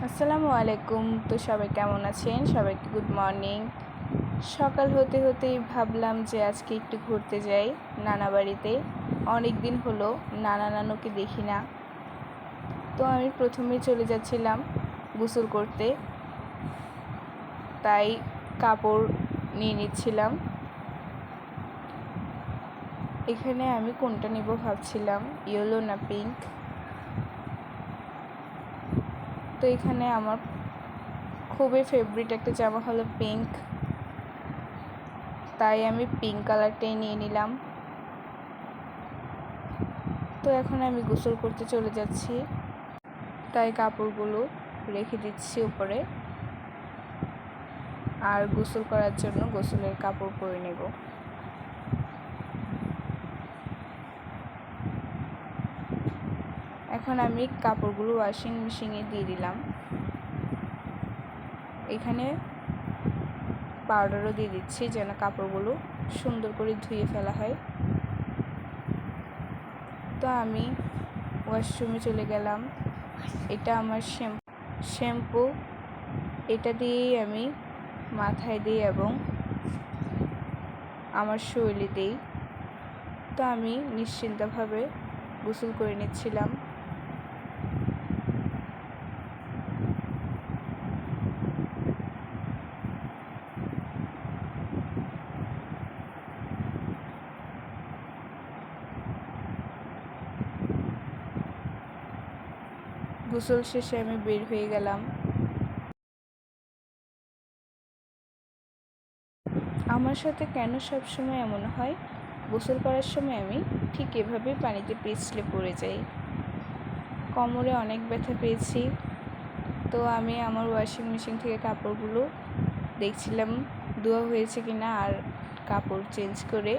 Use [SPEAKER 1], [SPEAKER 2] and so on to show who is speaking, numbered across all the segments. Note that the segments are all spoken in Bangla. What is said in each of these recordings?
[SPEAKER 1] আসসালামু আলাইকুম। তো সবাই কেমন আছেন? সবাইকে গুড মর্নিং। সকাল হতে হতেই ভাবলাম যে আজকে একটু ঘুরতে যাই নানা বাড়িতে। অনেক দিন হলো নানা নানুকে দেখি না। তো আমি প্রথমেই চলে যাচ্ছিলাম গোসল করতে, তাই কাপড় নিয়ে নিচ্ছিলাম। এখানে আমি কোনটা নেব ভাবছিলাম, ইয়েলো না পিঙ্ক। তো এখানে আমার খুবই ফেভারিট একটা জামা হলো পিঙ্ক, তাই আমি পিঙ্ক কালারটাই নিয়ে নিলাম। তো এখন আমি গোসল করতে চলে যাচ্ছি, তাই কাপড়গুলো রেখে দিচ্ছি উপরে, আর গোসল করার জন্য গোসলের কাপড় পরে নেব। এখন আমি কাপড়গুলো ওয়াশিং মেশিনে দিয়ে দিলাম। এখানে পাউডারও দিয়ে দিচ্ছি যেন কাপড়গুলো সুন্দর করে ধুয়ে ফেলা হয়। তো আমি ওয়াশরুমে চলে গেলাম। এটা আমার শ্যাম্পু, এটা দিয়েই আমি মাথায় দিই এবং আমার শরীরে দিই। তো আমি নিশ্চিন্তভাবে গোসল করে নিচ্ছিলাম। গোসল শেষে আমি বের হয়ে গেলাম। আমার সাথে কেন সবসময় এমন হয়, গোসল করার সময় আমি ঠিক এভাবেই পানিতে পিছলে পড়ে যাই। কোমরে অনেক ব্যথা পেয়েছি। তো আমি আমার ওয়াশিং মেশিন থেকে কাপড়গুলো দেখছিলাম ধোয়া হয়েছে কিনা, আর কাপড় চেঞ্জ করে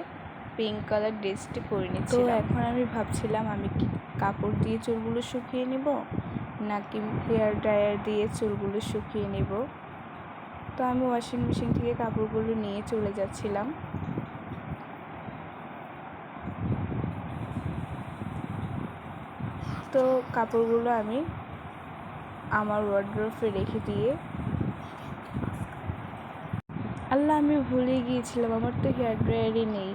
[SPEAKER 1] পিঙ্ক কালার ড্রেসটি পরে নিচ্ছিলাম। তো এখন আমি ভাবছিলাম আমি কি কাপড় দিয়ে চুলগুলো শুকিয়ে নেব নাকি হেয়ার ড্রায়ার দিয়ে চুলগুলো শুকিয়ে নেব। তো আমি ওয়াশিং মেশিন থেকে কাপড়গুলো নিয়ে চলে যাচ্ছিলাম। তো কাপড়গুলো আমি আমার ওয়ার্ড্রোবে রেখে দিয়ে, আল্লাহ আমি ভুলে গিয়েছিলাম আমার তো হেয়ার ড্রায়ারই নেই।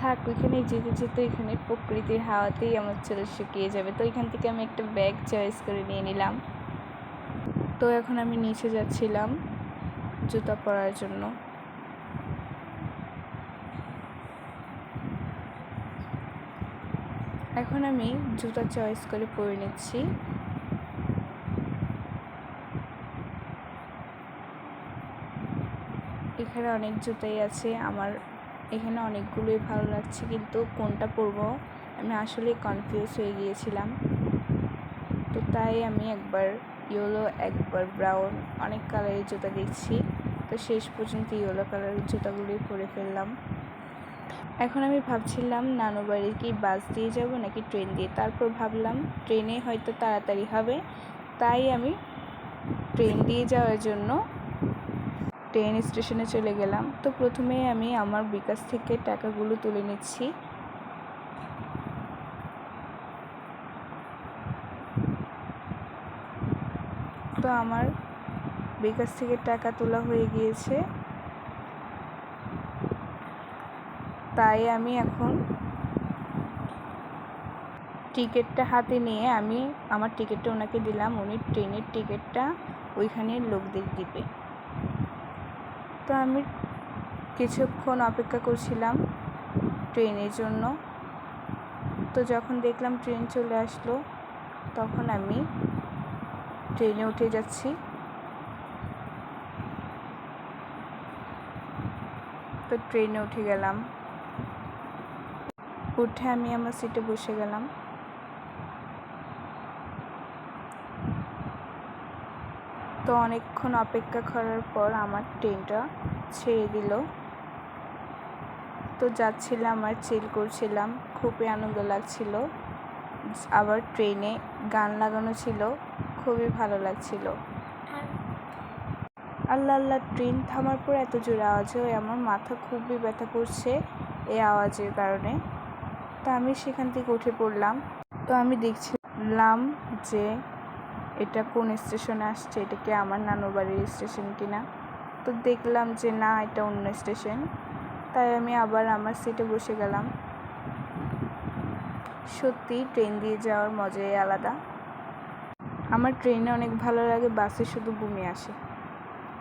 [SPEAKER 1] থাক, ওইখানে যেতে যেতে এখানে প্রকৃতির হাওয়াতেই আমার চুল শুকিয়ে যাবে। তো এখান থেকে আমি একটা ব্যাগ চয়েস করে নিয়ে নিলাম। তো এখন আমি নিচে যাচ্ছিলাম জুতা পরার জন্য। এখন আমি জুতা চয়েস করে পরে নিচ্ছি। এখানে অনেক জুতাই আছে, আমার এখানে অনেকগুলোই ভালো লাগছে, কিন্তু কোনটা পরবো আমি আসলে কনফিউজ হয়ে গিয়েছিলাম। তো তাই আমি একবার ইয়েলো একবার ব্রাউন অনেক কালারের জুতা দেখছি, তো শেষ পর্যন্ত ইয়েলো কালারের জুতাগুলোই পরে ফেললাম। এখন আমি ভাবছিলাম নানু বাড়ি কি বাস দিয়ে যাব নাকি ট্রেন দিয়ে। তারপর ভাবলাম ট্রেনে হয়তো তাড়াতাড়ি হবে, তাই আমি ট্রেন দিয়ে যাওয়ার জন্য ট্রেন স্টেশনে চলে গেলাম। তো প্রথমে আমি আমার বিকাশ থেকে টাকাগুলো তুলে নিচ্ছি। তো আমার বিকাশ থেকে টাকা তোলা হয়ে গিয়েছে, তাই আমি এখন টিকিটটা হাতে নিয়ে আমি আমার টিকিটটা ওনাকে দিলাম। উনি ট্রেনের টিকিটটা ওইখানে লোকদের দিবে। তো আমি কিছুক্ষণ অপেক্ষা করছিলাম ট্রেনের জন্য। তো যখন দেখলাম ট্রেন চলে আসলো, তখন আমি ট্রেনে উঠে যাচ্ছি। তো ট্রেনে উঠে গেলাম, উঠে আমি আমার সিটে বসে গেলাম। তো অনেকক্ষণ অপেক্ষা করার পর আমার ট্রেনটা ছেড়ে দিল। তো যাচ্ছিলাম আর চিল করছিলাম, খুবই আনন্দ লাগছিল। আবার ট্রেনে গান লাগানো ছিল, খুবই ভালো লাগছিল। আল্লাহ আল্লাহ, ট্রেন থামার পর এত জোরে আওয়াজ হয়, আমার মাথা খুবই ব্যথা করছে এই আওয়াজের কারণে। তো আমি সেখান থেকে উঠে পড়লাম। তো আমি দেখছিলাম যে এটা কোন স্টেশনে আসছে, এটা কি আমার নানুর বাড়ির স্টেশন কিনা। তো দেখলাম যে না, এটা অন্য স্টেশন। তাই আমি আবার আমার সিটে বসে গেলাম। সত্যি ট্রেন দিয়ে যাওয়ার মজাই আলাদা। আমার ট্রেনে অনেক ভালো লাগে, বাসে শুধু বমি আসে।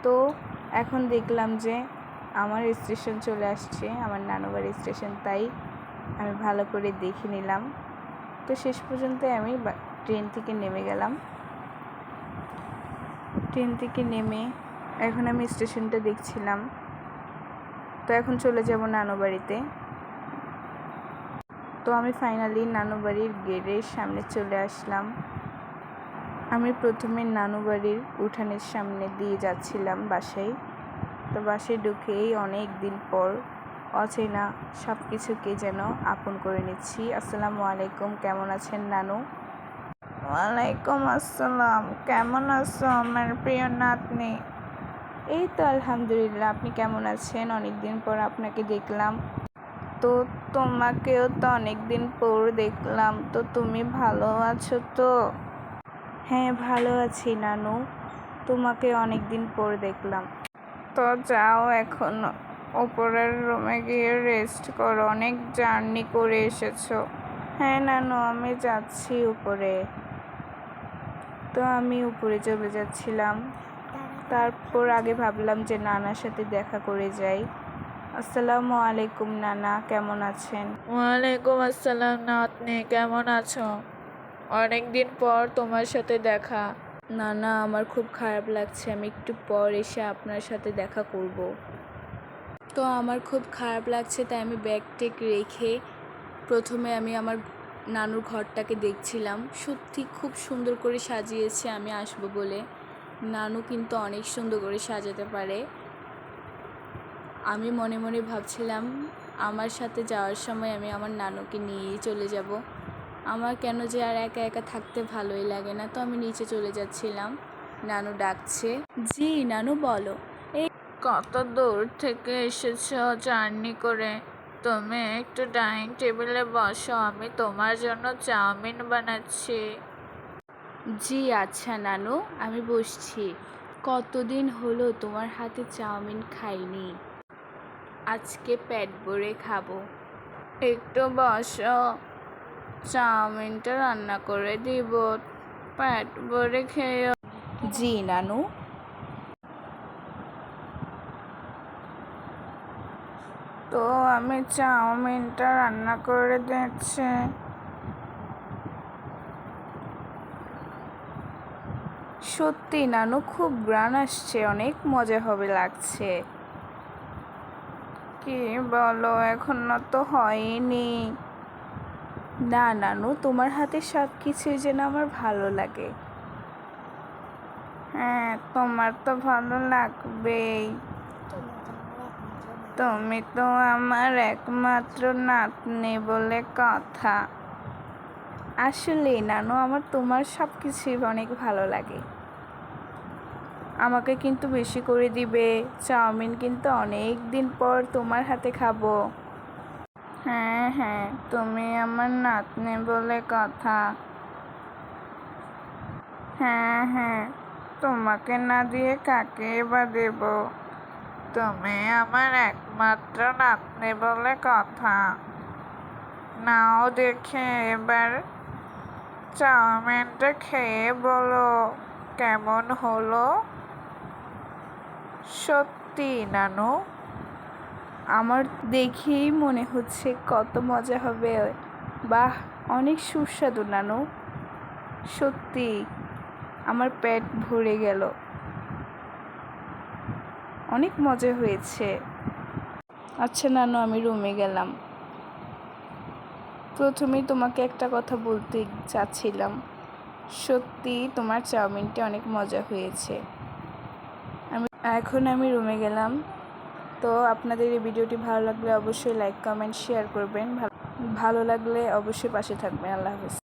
[SPEAKER 1] তো এখন দেখলাম যে আমার স্টেশন চলে আসছে, আমার নানুর বাড়ির স্টেশন। তাই আমি ভালো করে দেখে নিলাম। তো শেষ পর্যন্ত আমি ট্রেন থেকে নেমে গেলাম। ট্রেন থেকে নেমে এখন আমি স্টেশনটা দেখছিলাম। তো এখন চলে যাব নানু বাড়িতে। তো আমি ফাইনালি নানু বাড়ির গেটের সামনে চলে আসলাম। আমি প্রথমে নানু বাড়ির উঠানের সামনে দিয়ে যাচ্ছিলাম বাসায়। তো বাসায় ঢুকেই অনেক দিন পর অচেনা সব কিছুকে যেন আপন করে নিচ্ছি। আসসালামু আলাইকুম, কেমন আছেন নানু? ওয়ালাইকুম আসসালাম, কেমন আছো আমার প্রিয় নাতনি? এই তো আলহামদুলিল্লাহ, আপনি কেমন আছেন? অনেক দিন পর আপনাকে দেখলাম। তো তোমাকেও তো অনেক দিন পর দেখলাম। তো তুমি ভালো আছো তো? হ্যাঁ, ভালো আছি নানু, তোমাকে অনেক দিন পর দেখলাম। তো যাও এখন উপরের রুমে গিয়ে রেস্ট করো, অনেক জার্নি করে এসেছো। হ্যাঁ নানু, আমি যাচ্ছি উপরে। তো আমি উপরে চলে যাচ্ছিলাম। তারপর আগে ভাবলাম যে নানার সাথে দেখা করে যাই। আসসালামু আলাইকুম নানা, কেমন আছেন?
[SPEAKER 2] ওয়ালাইকুম আসসালাম নাতনি, কেমন আছো? অনেক দিন পর তোমার সাথে দেখা।
[SPEAKER 1] নানা, আমার খুব খারাপ লাগছে, আমি একটু পর এসে আপনার সাথে দেখা করব। তো আমার খুব খারাপ লাগছে, তাই আমি ব্যাগ টেক রেখে প্রথমে আমি আমার নানুর ঘরটাকে দেখছিলাম। সত্যি খুব সুন্দর করে সাজিয়েছে আমি আসবো বলে। নানু কিন্তু অনেক সুন্দর করে সাজাতে পারে। আমি মনে মনে ভাবছিলাম আমার সাথে যাওয়ার সময় আমি আমার নানুকে নিয়েই চলে যাব। আমার কেন যে আর একা একা থাকতে ভালোই লাগে না। তো আমি নিচে চলে যাচ্ছিলাম, নানু ডাকছে। জি নানু, বলো। এই
[SPEAKER 2] কত দূর থেকে এসেছো জার্নি করে? তুমি একটু ডাইনিং টেবিলে বসো, আমি তোমার জন্য চাউমিন বানাচ্ছি।
[SPEAKER 1] জি আচ্ছা নানু, আমি বসছি। কতদিন হলো তোমার হাতে চাউমিন খাইনি, আজকে পেট ভরে খাবো।
[SPEAKER 2] একটু বসো, চাউমিনটা রান্না করে দিব, পেট ভরে খেয়েও।
[SPEAKER 1] জি নানু।
[SPEAKER 2] তো আমি চাউমিনটা রান্না করে দিচ্ছি।
[SPEAKER 1] সত্যি নানু, খুব ঘ্রাণ আসছে, অনেক মজা হবে লাগছে।
[SPEAKER 2] কি বলো, এখনো তো হয়নি।
[SPEAKER 1] না নানু, তোমার হাতে সব কিছুই যেন আমার ভালো লাগে।
[SPEAKER 2] হ্যাঁ, তোমার তো ভালো লাগবেই, তুমি তো আমার একমাত্র নাতনি বলে কথা।
[SPEAKER 1] আসলে নানু, আমার তোমার সব কিছুই অনেক ভালো লাগে। আমাকে কিন্তু বেশি করে দিবে, চাউমিন কিন্তু অনেক দিন পর তোমার হাতে খাবো।
[SPEAKER 2] হ্যাঁ হ্যাঁ, তুমি আমার নাতনি বলে কথা। হ্যাঁ হ্যাঁ, তোমাকে না দিয়ে কাকে বা দেব? তুমি আমার একমাত্র নাতনি বলে কথা। নাও দেখে এবার চাউমিনটা খেয়ে বলো কেমন হলো।
[SPEAKER 1] সত্যি নানু, আমার দেখেই মনে হচ্ছে কত মজা হবে। বাহ, অনেক সুস্বাদু নানু। সত্যি আমার পেট ভরে গেল, অনেক মজা হয়েছে। আচ্ছা নানু, আমি রুমে গেলাম। প্রথমেই তোমাকে একটা কথা বলতে চাচ্ছিলাম, সত্যি তোমার চাউমিনটা অনেক মজা হয়েছে। এখন আমি রুমে গেলাম। তো আপনাদের এই ভিডিওটি ভালো লাগলে অবশ্যই লাইক কমেন্ট শেয়ার করবেন। ভালো লাগলে অবশ্যই পাশে থাকবেন। আল্লাহ হাফেজ।